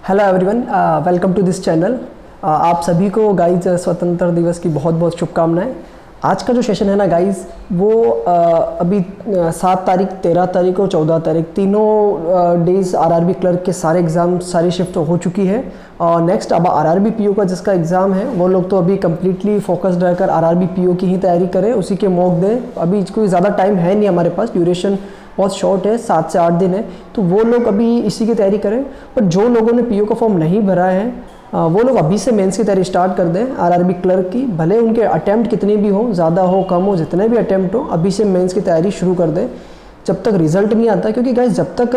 Hello everyone, welcome to this channel. आप सभी को गाइज स्वतंत्र दिवस की बहुत बहुत शुभकामनाएं। आज का जो सेशन है ना गाइज, वो अभी 7 तारीख, 13 तारीख और 14 तारीख तीनों डेज आरआरबी क्लर्क के सारे एग्ज़ाम, सारी शिफ्ट हो चुकी है। और नेक्स्ट अब आरआरबी पीओ का जिसका एग्ज़ाम है वो लोग तो अभी कम्प्लीटली फोकस्ड रहकर आरआरबी पीओ की ही तैयारी करें, उसी के मॉक दें। अभी कोई ज़्यादा टाइम है नहीं हमारे पास, ड्यूरेशन बहुत शॉर्ट है, 7 से 8 दिन है, तो वो लोग अभी इसी की तैयारी करें। पर जो लोगों ने पीओ का फॉर्म नहीं भरा है वो लोग अभी से मेंस की तैयारी स्टार्ट कर दें आरआरबी क्लर्क की। भले उनके अटैम्प्ट कितने भी हो, ज़्यादा हो कम हो, जितने भी अटैम्प्ट हो, अभी से मेंस की तैयारी शुरू कर दें जब तक रिजल्ट नहीं आता। क्योंकि गाइस जब तक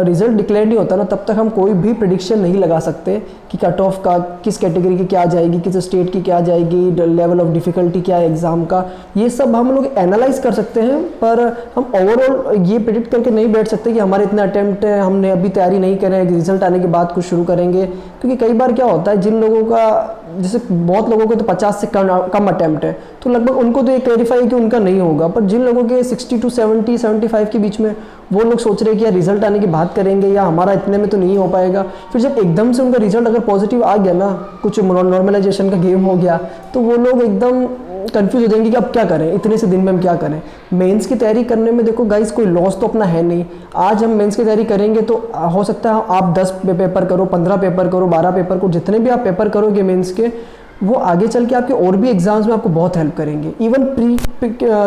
रिजल्ट डिक्लेयर नहीं होता ना, तब तक हम कोई भी प्रिडिक्शन नहीं लगा सकते कि कट ऑफ का किस कैटेगरी की क्या जाएगी, किस स्टेट की क्या जाएगी, लेवल ऑफ डिफ़िकल्टी क्या है एग्ज़ाम का। ये सब हम लोग एनालाइज कर सकते हैं, पर हम ओवरऑल ये प्रिडिक्ट करके नहीं बैठ सकते कि हमारे इतने अटैम्प्ट हैं, हमने अभी तैयारी नहीं करें, रिजल्ट आने के बाद कुछ शुरू करेंगे। क्योंकि कई बार क्या होता है, जिन लोगों का, जैसे बहुत लोगों को तो 50 से कम अटैम्प्ट है, तो लगभग उनको तो ये क्लैरिफाई है कि उनका नहीं होगा। पर जिन लोगों के 60 to 70, 75 के बीच में, वो लोग सोच रहे हैं कि यार रिजल्ट आने की बात करेंगे या हमारा इतने में तो नहीं हो पाएगा। फिर जब एकदम से उनका रिजल्ट अगर पॉजिटिव आ गया ना, कुछ नॉर्मलाइजेशन का गेम हो गया, तो वो लोग एकदम कंफ्यूज हो जाएंगे कि अब क्या करें, इतने से दिन में हम क्या करें। मेंस की तैयारी करने में देखो गाइस, कोई लॉस तो अपना है नहीं। आज हम मेंस की तैयारी करेंगे तो हो सकता है आप 10 पेपर करो, 15 पेपर करो, 12 पेपर करो, जितने भी आप पेपर करोगे मेंस के, वो आगे चल के आपके और भी एग्जाम्स में आपको बहुत हेल्प करेंगे। इवन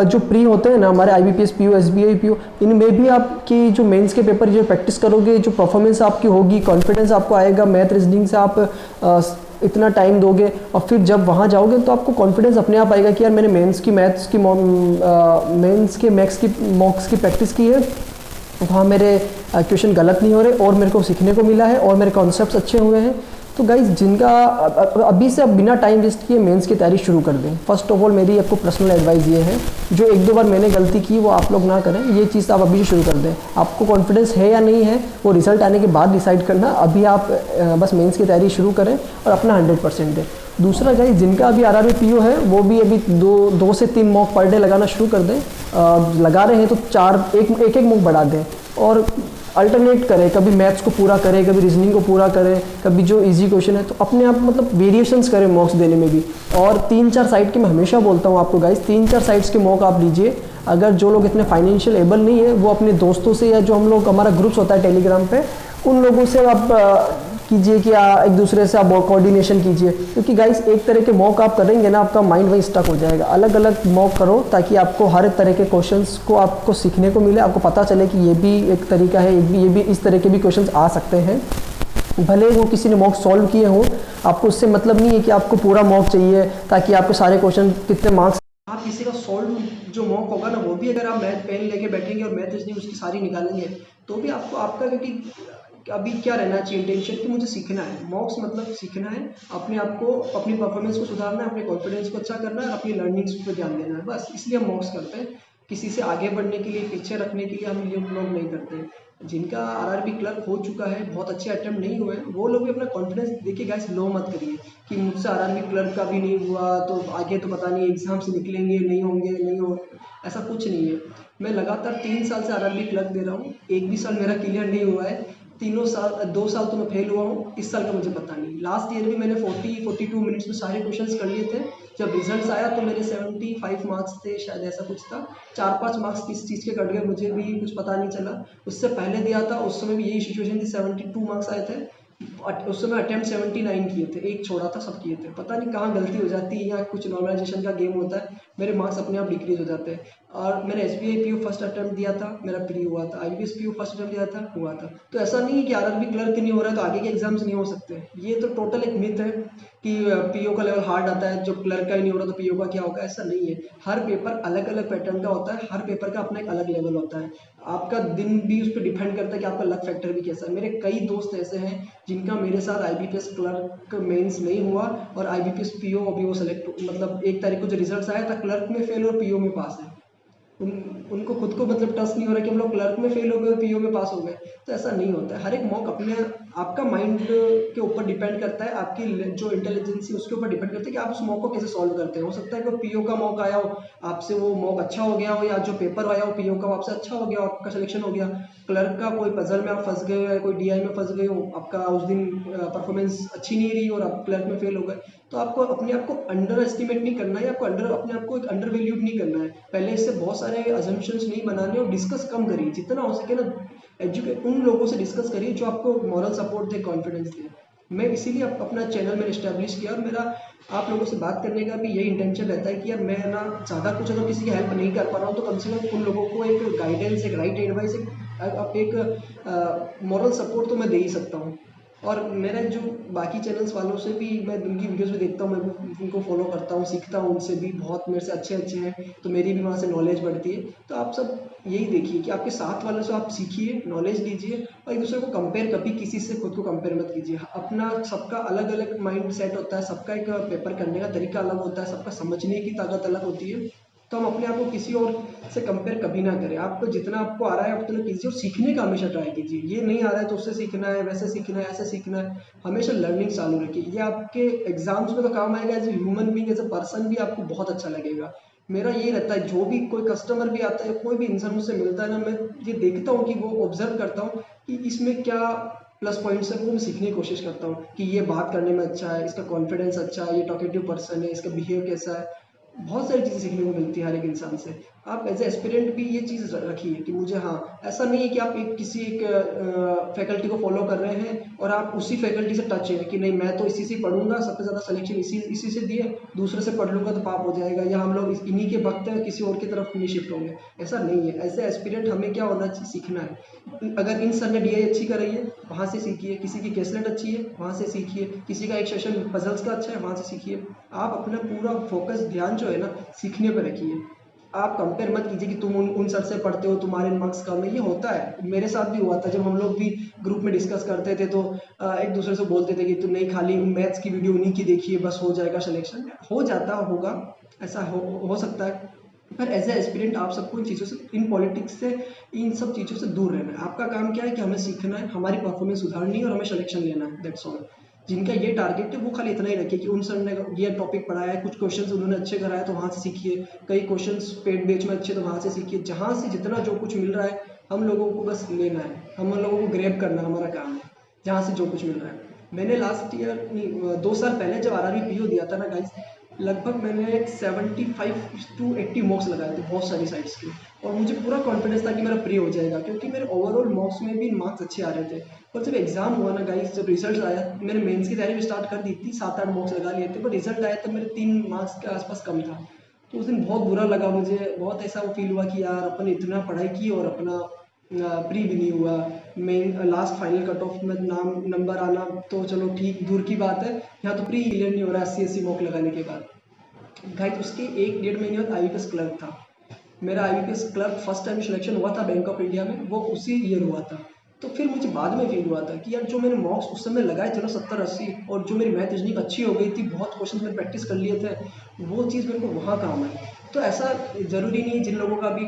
जो प्री होते हैं ना हमारे आईबीपीएस पीओ, एसबीआई पीओ, इनमें भी आपकी जो मेंस के पेपर जो प्रैक्टिस करोगे, जो परफॉर्मेंस आपकी होगी, कॉन्फिडेंस आपको आएगा, मैथ रीजनिंग से आप इतना टाइम दोगे, और फिर जब वहाँ जाओगे तो आपको कॉन्फिडेंस अपने आप आएगा कि यार मैंने मेंस की मैथ्स की मेंस के मैथ्स की मॉक्स की प्रैक्टिस की है, वहाँ मेरे क्वेश्चन गलत नहीं हो रहे और मेरे को सीखने को मिला है और मेरे कॉन्सेप्ट्स अच्छे हुए हैं। तो गाइज जिनका अभी से आप बिना टाइम वेस्ट किए मेंस की तैयारी शुरू कर दें। फर्स्ट ऑफ ऑल मेरी आपको पर्सनल एडवाइस ये है, जो 1-2 बार मैंने गलती की वो आप लोग ना करें, ये चीज़ आप अभी से शुरू कर दें। आपको कॉन्फिडेंस है या नहीं है वो रिजल्ट आने के बाद डिसाइड करना, अभी आप बस मेंस की तैयारी शुरू करें और अपना 100% दें। दूसरा गाइज जिनका अभी आरआरबी पीओ है वो भी अभी 2 से 3 मॉक पर डे लगाना शुरू कर दें। लगा रहे हैं तो एक मॉक बढ़ा दें और अल्टरनेट करें, कभी मैथ्स को पूरा करें, कभी रीजनिंग को पूरा करें, कभी जो इजी क्वेश्चन है तो अपने आप मतलब वेरिएशंस करें मॉक्स देने में भी। और 3-4 साइट के, मैं हमेशा बोलता हूँ आपको गाइस, 3-4 साइट्स के मॉक आप लीजिए। अगर जो लोग इतने फाइनेंशियल एबल नहीं है, वो अपने दोस्तों से, या जो हम लोग हमारा ग्रुप्स होता है टेलीग्राम पे, उन लोगों से आप कीजिए कि एक दूसरे से आप कोऑर्डिनेशन कीजिए। क्योंकि गाइस एक तरह के मॉक आप करेंगे ना, आपका माइंड वही स्टक हो जाएगा। अलग अलग मॉक करो ताकि आपको हर तरह के क्वेश्चंस को आपको सीखने को मिले, आपको पता चले कि ये भी एक तरीका है, ये भी इस तरह के भी क्वेश्चंस आ सकते हैं। भले वो किसी ने मॉक सॉल्व किए हों, आपको उससे मतलब नहीं है कि आपको पूरा मॉक चाहिए ताकि आपको सारे क्वेश्चन कितने मार्क्स। आप किसी का सॉल्व जो मॉक होगा ना, वो भी अगर आप मैथ पेन लेके बैठेंगे और मैथ रीजनिंग उसकी सारी निकालेंगे, तो भी आपको आपका, क्योंकि अभी क्या रहना चाहिए इंटेंशन कि मुझे सीखना है। मॉक्स मतलब सीखना है, अपने आप को, अपनी परफॉर्मेंस को सुधारना है, अपने कॉन्फिडेंस को अच्छा करना है और अपनी लर्निंग्स पर ध्यान देना है। बस इसलिए हम मॉक्स करते हैं, किसी से आगे बढ़ने के लिए, पीछे रखने के लिए हम ये लोग नहीं करते। जिनका आरआरबी क्लर्क हो चुका है, बहुत अच्छे अटेम्प्ट नहीं हुए, वो लोग भी अपना कॉन्फिडेंस देखिए गाइस, लो मत करिए कि मुझसे आरआरबी क्लर्क का भी नहीं हुआ तो आगे तो पता नहीं एग्जाम से निकलेंगे, नहीं होंगे, नहीं हो, ऐसा कुछ नहीं है। मैं लगातार 3 साल से आरआरबी क्लर्क दे रहा हूँ, एक भी साल मेरा क्लियर नहीं हुआ है। 2 साल तो मैं फेल हुआ हूँ, इस साल का मुझे पता नहीं। लास्ट ईयर भी मैंने 42 मिनट्स में सारे क्वेश्चंस कर लिए थे। जब रिजल्ट्स आया तो मेरे 75 मार्क्स थे, शायद ऐसा कुछ था। 4-5 मार्क्स किस चीज़ के कट गए मुझे भी कुछ पता नहीं चला। उससे पहले दिया था, उस समय भी यही सिचुएशन थी, 72 मार्क्स आए थे। उस समय अटेम्प्ट 79 किए थे, एक छोड़ा था, सब किए थे। पता नहीं कहाँ गलती हो जाती है, या कुछ नॉर्मलाइजेशन का गेम होता है, मेरे मार्क्स अपने आप डिक्रीज हो जाते हैं। और मैंने एसबीआई पीओ फर्स्ट अटेम्प्ट दिया था, मेरा प्री हुआ था। आईबीपीएस पीओ फर्स्ट अटेम्प्ट दिया था, हुआ था। तो ऐसा नहीं है कि आरआरबी क्लर्क नहीं हो रहा है तो आगे के एग्जाम्स नहीं हो सकते। ये तो टोटल एक मिथ है कि पीओ का लेवल हार्ड आता है, जो क्लर्क का ही नहीं हो रहा तो पीओ का क्या होगा। ऐसा नहीं है, हर पेपर अलग अलग पैटर्न का होता है, हर पेपर का अपना एक अलग लेवल होता है। आपका दिन भी उस पर डिपेंड करता है कि आपका लक फैक्टर भी कैसा है। मेरे कई दोस्त ऐसे हैं जिनका मेरे साथ आईबीपीएस क्लर्क मेंस नहीं हुआ और आईबीपीएस पीओ अभी वो सेलेक्ट, मतलब 1 तारीख को जो रिजल्ट्स आया था, क्लर्क में फेल और पीओ में पास है। उनको खुद को मतलब टच नहीं हो रहा कि हम लोग क्लर्क में फेल हो गए और पीओ में पास हो गए। तो ऐसा नहीं होता है। हर एक मॉक अपने आपका माइंड के ऊपर डिपेंड करता है, आपकी जो इंटेलिजेंस है उसके ऊपर डिपेंड करता है कि आप उस मॉक को कैसे सॉल्व करते हो सकता है कि पीओ का मॉक आया हो, आपसे वो मॉक अच्छा हो गया हो, या जो पेपर आया हो पीओ का वो आपसे अच्छा हो गया हो, आपका सिलेक्शन हो गया। क्लर्क का कोई पजल में आप फंस गए हो या कोई डीआई में फंस गए हो, आपका उस दिन परफॉर्मेंस अच्छी नहीं रही और आप क्लर्क में फेल हो गए, तो आपको अपने आप को अंडर एस्टिमेट नहीं करना है, आपको अपने आप को एक अंडर वैल्यूड नहीं करना है। पहले इससे बहुत सारे अजम्पशंस नहीं बनाने और डिस्कस कम करिए, जितना हो सके ना एजुकेट उन लोगों से डिस्कस करिए जो आपको मॉरल सपोर्ट दे, कॉन्फिडेंस दे। मैं इसीलिए अपना चैनल मैंने इस्टेब्लिश किया, और मेरा आप लोगों से बात करने का भी यही इंटेंशन रहता है कि यार मैं ना ज़्यादा कुछ अगर किसी की हेल्प नहीं कर पा रहा हूँ तो कम से कम उन लोगों को एक गाइडेंस, एक राइट एडवाइस, एक मॉरल सपोर्ट तो मैं दे ही सकता हूँ। और मेरा जो बाकी चैनल्स वालों से भी मैं उनकी वीडियोस भी देखता हूँ, मैं उनको फॉलो करता हूँ, सीखता हूँ उनसे भी, बहुत मेरे से अच्छे अच्छे हैं, तो मेरी भी वहाँ से नॉलेज बढ़ती है। तो आप सब यही देखिए कि आपके साथ वालों से आप सीखिए, नॉलेज लीजिए, और एक दूसरे को कंपेयर, कभी किसी से खुद को कंपेयर मत कीजिए। अपना सबका अलग अलग माइंड सेट होता है, सबका एक पेपर करने का तरीका अलग होता है, सबका समझने की ताकत अलग होती है। तो हम अपने आप को किसी और से कंपेयर कभी ना करें। आपको जितना आपको आ रहा है उतना कीजिए, और सीखने का हमेशा ट्राई कीजिए। ये नहीं आ रहा है तो उससे सीखना है, वैसे सीखना है, ऐसे सीखना है, हमेशा लर्निंग चालू रखिए। ये आपके एग्जाम्स में तो काम आएगा, as a human being, as a person भी आपको बहुत अच्छा लगेगा। मेरा ये रहता है, जो भी कोई कस्टमर भी आता है, कोई भी इंसान मुझसे मिलता है ना, मैं ये देखता हूँ कि वो ऑब्जर्व करता हूँ कि इसमें क्या प्लस पॉइंट्स है, वो मैं सीखने की कोशिश करता हूँ कि ये बात करने में अच्छा है, इसका कॉन्फिडेंस अच्छा है, ये टॉकेटिव पर्सन है, इसका बिहेव कैसा है। बहुत सारी चीज़ें सीखने को मिलती है हर एक इंसान से। आप एज ए एस्पिरेंट भी ये चीज़ रखिए कि मुझे, हाँ, ऐसा नहीं है कि आप किसी एक फैकल्टी को फॉलो कर रहे हैं और आप उसी फैकल्टी से टच है कि नहीं मैं तो इसी से पढ़ूंगा, सबसे ज़्यादा सिलेक्शन इसी इसी से दिए, दूसरे से पढ़ लूंगा तो पाप हो जाएगा, या हम लोग इन्हीं के भक्त हैं, किसी और की तरफ नहीं शिफ्ट होंगे। ऐसा नहीं है। एज ए एस्पिरेंट हमें क्या होना चाहिए, सीखना है। अगर इन सर ने डीआई अच्छी कराई है वहाँ से सीखिए, किसी की केसलेट अच्छी है वहाँ से सीखिए, किसी का एक सेशन पजल्स का अच्छा है वहाँ से सीखिए। आप अपना पूरा फोकस, ध्यान जो है ना, सीखने पर रखिए। आप कंपेयर मत कीजिए कि तुम उन सर से पढ़ते हो, तुम्हारे मार्क्स कम है। ये होता है, मेरे साथ भी हुआ था, जब हम लोग भी ग्रुप में डिस्कस करते थे तो एक दूसरे से बोलते थे कि तुम नहीं, खाली मैथ्स की वीडियो उन्हीं की देखिए, बस हो जाएगा सिलेक्शन। हो जाता होगा, ऐसा हो सकता है, पर एज ए एस्पिरेंट आप सबको इन चीज़ों से, इन पॉलिटिक्स से, इन सब चीज़ों से दूर रहना है। आपका काम क्या है कि हमें सीखना है, हमारी परफॉर्मेंस सुधारनी है और हमें सिलेक्शन लेना है, दैट्स ऑल। जिनका ये टारगेट है वो खाली इतना ही रखिए कि उन सर ने ये टॉपिक पढ़ाया है, कुछ क्वेश्चंस उन्होंने अच्छे कराया तो वहाँ से सीखिए, कई क्वेश्चंस पेड बैच में अच्छे तो वहाँ से सीखिए। जहाँ से जितना जो कुछ मिल रहा है हम लोगों को बस लेना है, हम लोगों को ग्रैब करना हमारा काम है, जहाँ से जो कुछ मिल रहा है। मैंने लास्ट ईयर नहीं, 2 साल पहले जब आरआरबी पीओ दिया था ना गाइस, लगभग मैंने 75 to 80 मॉक्स लगाए थे बहुत सारी साइट्स के, और मुझे पूरा कॉन्फिडेंस था कि मेरा प्री हो जाएगा, क्योंकि मेरे ओवरऑल मॉक्स में भी मार्क्स अच्छे आ रहे थे। पर जब एग्जाम हुआ ना गाइस, जब रिजल्ट आया, मैंने मेंस की तैयारी भी स्टार्ट कर दी थी, 7-8 मॉक्स लगा लिए थे, पर रिजल्ट आया तब मेरे 3 मार्क्स के आसपास कम था। तो उस दिन बहुत बुरा लगा मुझे, बहुत ऐसा वो फील हुआ कि यार अपन ने इतना पढ़ाई की और अपना प्री भी नहीं हुआ। Main last final cut off में नाम नंबर आना तो चलो ठीक दूर की बात है, यहाँ तो प्री क्लियर नहीं हो रहा 80-80 मॉक लगाने के बाद। गाइस उसके 1-1.5 महीने बाद आईबीपीएस क्लर्क था मेरा। IBPS clerk first time selection हुआ था बैंक ऑफ इंडिया में, वो उसी ईयर हुआ था। तो फिर मुझे बाद में फील हुआ था कि यार जो मैंने मॉक्स उस समय लगाए चलो 70-80, और जो मेरी मैथ रीजनिंग अच्छी हो गई थी, बहुत क्वेश्चन मैंने प्रैक्टिस कर लिए थे, वो चीज़ मेरे को वहाँ काम आई। तो ऐसा ज़रूरी नहीं जिन लोगों का भी,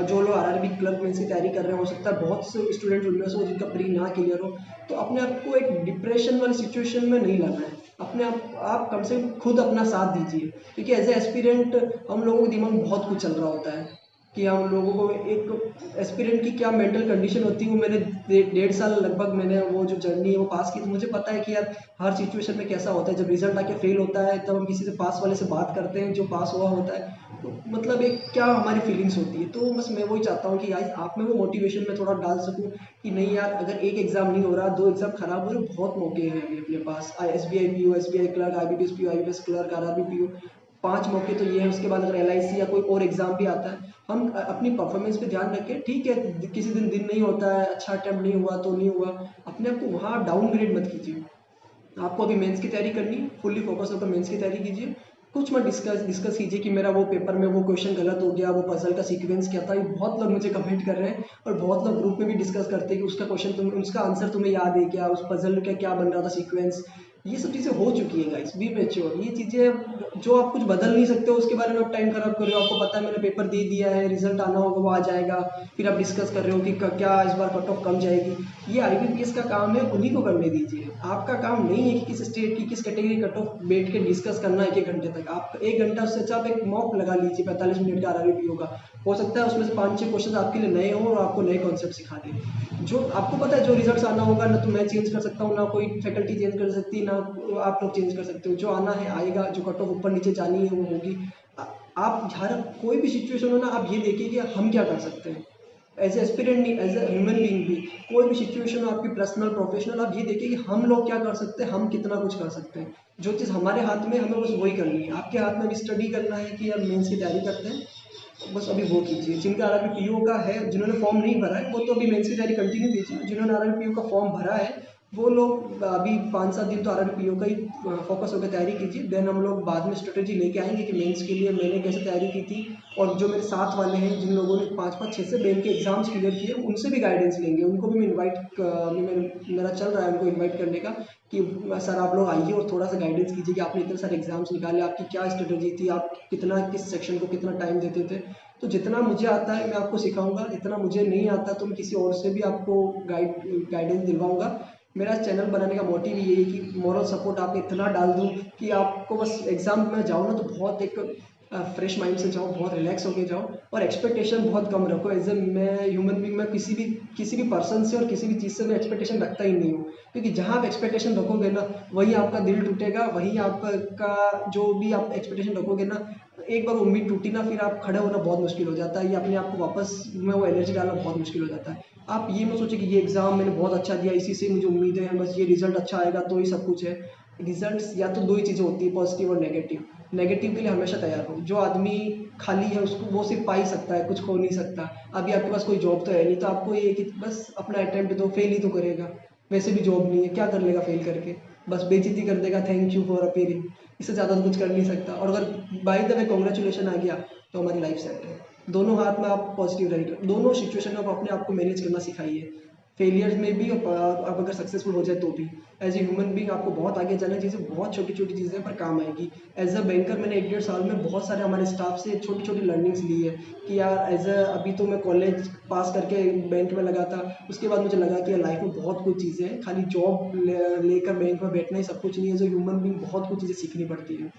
जो लोग आरआरबी क्लर्क में से तैयारी कर रहे हैं, हो सकता है बहुत से स्टूडेंट उनमें से हो जिनका प्री ना क्लियर हो, तो अपने आप को एक डिप्रेशन वाली सिचुएशन में नहीं लाना है। अपने आप कम से कम खुद अपना साथ दीजिए, क्योंकि एज ए एस्पिरेंट हम लोगों के दिमाग में बहुत कुछ चल रहा होता है कि हम लोगों को एक एस्पिरेंट की क्या मेंटल कंडीशन होती है, वो मैंने 1.5 साल लगभग मैंने वो जो जर्नी है वो पास की, तो मुझे पता है कि यार हर सिचुएशन में कैसा होता है। जब रिजल्ट आके फेल होता है तब हम किसी से पास वाले से बात करते हैं जो पास हुआ होता है, तो मतलब एक क्या हमारी फीलिंग्स होती है। तो बस मैं वही चाहता हूँ कि गाइस आप में वो मोटिवेशन में थोड़ा डाल सकूँ कि नहीं यार, अगर एक एग्जाम नहीं हो रहा, 2 एग्जाम खराब हो रहे, बहुत मौके हैं अभी अपने पास। SBI PO, SBI clerk, IBPS PO, IBPS clerk, RRB PO, 5 मौके तो ये है। उसके बाद अगर एलआईसी या कोई और एग्जाम भी आता है, हम अपनी परफॉर्मेंस पे ध्यान रखें। ठीक है, किसी दिन नहीं होता है, अच्छा अटेम्प्ट नहीं हुआ तो नहीं हुआ, अपने आप को वहाँ डाउनग्रेड मत कीजिए। आपको अभी मेंस की तैयारी करनी है, फुल्ली फोकस होकर मेंस की तैयारी कीजिए। कुछ मत डिस्कस कीजिए कि मेरा वो पेपर में वो क्वेश्चन गलत हो गया, वो पजल का सीक्वेंस क्या था। ये बहुत लोग मुझे कमेंट कर रहे हैं, और बहुत लोग ग्रुप में भी डिस्कस करते हैं कि उसका क्वेश्चन उसका आंसर तुम्हें याद है क्या, उस पजल का क्या बन रहा था सीक्वेंस, ये सब चीज़ें हो चुकी हैं गाइस, बी मैच्योर। ये चीज़ें जो आप कुछ बदल नहीं सकते हो उसके बारे में आप टाइम खराब कर रहे हो। आपको पता है मैंने पेपर दे दिया है, रिजल्ट आना होगा वो आ जाएगा, फिर आप डिस्कस कर रहे हो कि क्या इस बार कट ऑफ कम जाएगी। ये आईबीपीएस का काम है, उन्हीं को करने दीजिए। आपका काम नहीं है कि किस स्टेट की किस कैटेगरी कट ऑफ बैठ के डिस्कस करना है 1 घंटे तक। आप 1 घंटा उससे अच्छा आप एक मॉक लगा लीजिए 45 मिनट का आरआरबी का। हो सकता है उसमें से 5-6 क्वेश्चन आपके लिए नए हों और आपको नए कॉन्सेप्ट सिखा दें। जो आपको पता है जो रिजल्ट्स आना होगा ना तो मैं चेंज कर सकता हूँ, ना कोई फैकल्टी चेंज कर सकती, ना आप लोग चेंज कर सकते हो। जो आना है आएगा, जो कट ऑफ ऊपर नीचे जानी है वो होगी। आप हर कोई भी सिचुएशन हो ना, आप ये देखिए कि हम क्या कर सकते हैं एज ए एस्पिरेंट, नहीं एज ए ह्यूमन बीइंग भी। कोई भी सिचुएशन हो आपकी पर्सनल प्रोफेशनल, आप ये देखिए कि हम लोग क्या कर सकते हैं, हम कितना कुछ कर सकते हैं। जो चीज़ हमारे हाथ में, हमें बस वही करनी है। आपके हाथ में भी स्टडी करना है कि आप मेंस की तैयारी करते हैं, बस अभी वो कीजिए। जिनका आरआरबी पीओ का है, जिन्होंने फॉर्म नहीं भरा है वो तो अभी मेंस की तैयारी कंटिन्यू कीजिए। जिन्होंने आरआरबी पीओ का फॉर्म भरा है वो लोग अभी 5-7 दिन तो आरआरबी पीओ का ही फोकस होकर तैयारी कीजिए। देन हम लोग बाद में स्ट्रेटेजी लेके आएंगे कि मेंस के लिए मैंने कैसे तैयारी की थी, और जो मेरे साथ वाले हैं जिन लोगों ने 5-5 6 बैंक के एग्जाम्स क्लियर किए उनसे भी गाइडेंस लेंगे। उनको भी मैं मेरा चल रहा है उनको इन्वाइट करने का कि सर आप लोग आइए और थोड़ा सा गाइडेंस कीजिए कि आपने इतने सारे एग्जाम्स निकाले, आपकी क्या स्ट्रेटेजी थी, आप कितना किस सेक्शन को कितना टाइम देते थे। तो जितना मुझे आता है मैं आपको सिखाऊंगा, जितना मुझे नहीं आता तो मैं किसी और से भी आपको गाइडेंस दिलवाऊंगा। मेरा चैनल बनाने का मोटिव ये है कि मॉरल सपोर्ट आपको इतना डाल दूं कि आपको बस एग्जाम में जाओ ना तो बहुत एक फ्रेश माइंड से जाओ, बहुत रिलैक्स होके जाओ, और एक्सपेक्टेशन बहुत कम रखो। एज ए मैं ह्यूमन बीइंग, मैं किसी भी पर्सन से और किसी भी चीज़ से मैं एक्सपेक्टेशन रखता ही नहीं हूँ। क्योंकि जहाँ आप एक्सपेक्टेशन रखोगे ना वहीं आपका दिल टूटेगा, वहीं आपका जो भी आप एक्सपेक्टेशन रखोगे ना, एक बार उम्मीद टूटी ना फिर आप खड़े होना बहुत मुश्किल हो जाता है, ये अपने आप को वापस में वो एनर्जी डालना बहुत मुश्किल हो जाता है। आप ये मत सोचिए कि ये एग्ज़ाम मैंने बहुत अच्छा दिया इसी से मुझे उम्मीदें हैं, बस ये रिजल्ट अच्छा आएगा तो ही सब कुछ है। रिजल्ट्स या तो दो ही चीज़ें होती है, पॉजिटिव और नेगेटिव। नेगेटिव के लिए हमेशा तैयार हो। जो आदमी खाली है उसको वो सिर्फ पा ही सकता है, कुछ खो नहीं सकता। अभी आपके पास कोई जॉब तो है नहीं, तो आपको ये है कि बस अपना अटेम्प्ट दो, फेल ही तो करेगा। वैसे भी जॉब नहीं है, क्या कर लेगा फेल करके, बस बेइज्जती कर देगा, थैंक यू फॉर अपीयरिंग। इससे ज़्यादा तो कुछ कर नहीं सकता। और अगर बाय द वे कॉन्ग्रेचुलेशन आ गया तो हमारी लाइफ सेट है। दोनों हाथ में आप पॉजिटिव रहिए, दोनों सिचुएशन में आप अपने आप को मैनेज करना सिखाइए। फेलियर में भी और आप अगर सक्सेसफुल हो जाए तो भी। एज ए ह्यूमन बीइंग आपको बहुत आगे जाना चीज़ें, बहुत छोटी छोटी चीज़ें पर काम आएगी। एज अ बैंकर मैंने 1-1.5 साल में बहुत सारे हमारे स्टाफ से छोटी छोटी लर्निंग्स ली है कि यार एज अ अभी तो मैं कॉलेज पास करके बैंक में लगा था, उसके बाद मुझे लगा कि यार लाइफ में बहुत कुछ चीज़ें हैं, खाली जॉब लेकर बैंक में बैठना ही सब कुछ नहीं है। एज अ ह्यूमन बीइंग बहुत कुछ चीज़ें सीखनी पड़ती है।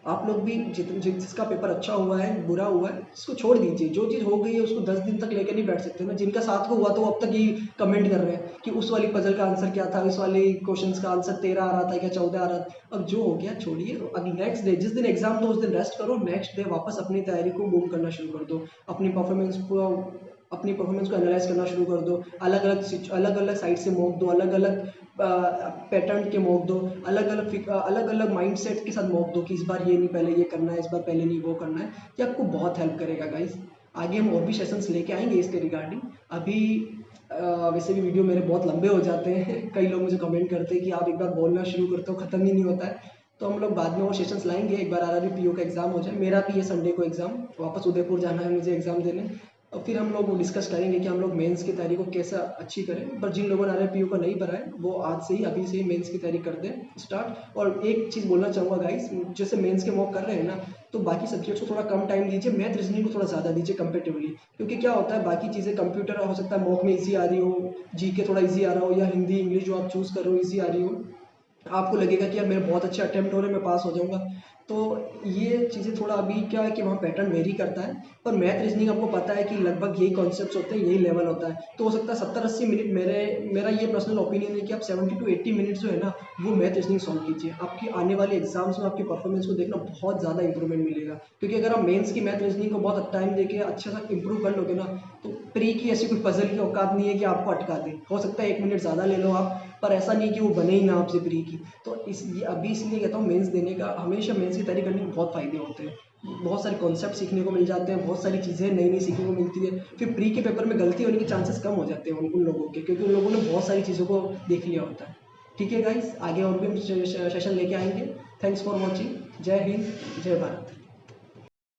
आप लोग भी जिसका पेपर अच्छा हुआ है बुरा हुआ है उसको छोड़ दीजिए। जो चीज़ हो गई है उसको 10 दिन तक लेकर नहीं बैठ सकते ना। जिनका साथ को हुआ तो वो अब तक ये कमेंट कर रहे हैं कि उस वाली पजल का आंसर क्या था, उस वाले क्वेश्चंस का आंसर 13 आ रहा था क्या 14 आ रहा था। अब जो हो गया छोड़िए। अभी नेक्स्ट डे जिस दिन एग्जाम दो उस दिन रेस्ट करो, नेक्स्ट डे वापस अपनी तैयारी को बूम करना शुरू कर दो। अपनी परफॉर्मेंस को एनालाइज करना शुरू कर दो। अलग अलग साइड से मॉक दो, अलग अलग पैटर्न के मॉक दो, अलग अलग माइंड सेट के साथ मॉक दो कि इस बार ये नहीं पहले ये करना है, इस बार पहले नहीं वो करना है। ये आपको बहुत हेल्प करेगा गाइस। आगे हम और भी सेशंस लेके आएंगे इसके रिगार्डिंग। अभी वैसे भी वीडियो मेरे बहुत लंबे हो जाते हैं। कई लोग मुझे कमेंट करते हैं कि आप एक बार बोलना शुरू करते हो ख़त्म ही नहीं होता है। तो हम लोग बाद में वो सेशंस लाएंगे। एक बार आरआरबी पीओ का एग्ज़ाम हो जाए, मेरा भी ये संडे को एग्ज़ाम, वापस उदयपुर जाना है मुझे एग्ज़ाम देने। और फिर हम लोग डिस्कस करेंगे कि हम लोग मेंस की तैयारी को कैसा अच्छी करें। पर जिन लोगों ने आरआरबी पीओ का नहीं भरा है वो आज से ही अभी से ही मेंस की तैयारी कर दें स्टार्ट। और एक चीज़ बोलना चाहूँगा गाइस, जैसे मेंस के मॉक कर रहे हैं ना तो बाकी सब्जेक्ट्स को थोड़ा कम टाइम दीजिए, मैथ रीजनिंग को थोड़ा ज़्यादा दीजिए कंपेटिवली। क्योंकि क्या होता है बाकी चीज़ें कंप्यूटर हो सकता है मॉक में ईजी आ रही हो, जीके थोड़ा ईजी आ रहा हो, या हिंदी इंग्लिश जो आप चूज़ कर रहे हो ईजी आ रही हो, आपको लगेगा कि यार मेरे बहुत अच्छे अटेम्प्ट हो रहे हैं मैं पास हो जाऊंगा। तो ये चीज़ें थोड़ा अभी क्या है कि वहाँ पैटर्न वेरी करता है। पर मैथ रीजनिंग आपको पता है कि लगभग यही कॉन्सेप्ट्स होते हैं, यही लेवल होता है। तो हो सकता है 70-80 मिनट, मेरा ये पर्सनल ओपिनियन है कि आप 70 to 80 मिनट्स जो है ना वो मैथ रीजनिंग सॉल्व कीजिए। आपकी आने वाले एग्जाम्स में आपकी परफॉर्मेंस को देखना बहुत ज़्यादा इंप्रूवमेंट मिलेगा। क्योंकि अगर आप मेंस की मैथ रीजनिंग को बहुत टाइम देके अच्छा सा इंप्रूव कर लोगे ना तो प्री की ऐसी कोई पजल की औकात नहीं है कि आपको अटका दे। हो सकता है 1 मिनट ज़्यादा ले लो आप, पर ऐसा नहीं कि वो बने ही ना आपसे प्री की। तो अभी इसलिए कहता हूँ मेंस देने का, हमेशा मेंस की तैयारी करने के बहुत फ़ायदे होते हैं। बहुत सारे कॉन्सेप्ट सीखने को मिल जाते हैं, बहुत सारी चीज़ें नई नई सीखने को मिलती है। फिर प्री के पेपर में गलती होने के चांसेस कम हो जाते हैं उन लोगों के, क्योंकि उन लोगों ने बहुत सारी चीज़ों को देख लिया होता है। ठीक है गाइस, आगे और भी हम सेशन लेके आएंगे। Thanks for watching. जय हिंद, जय भारत।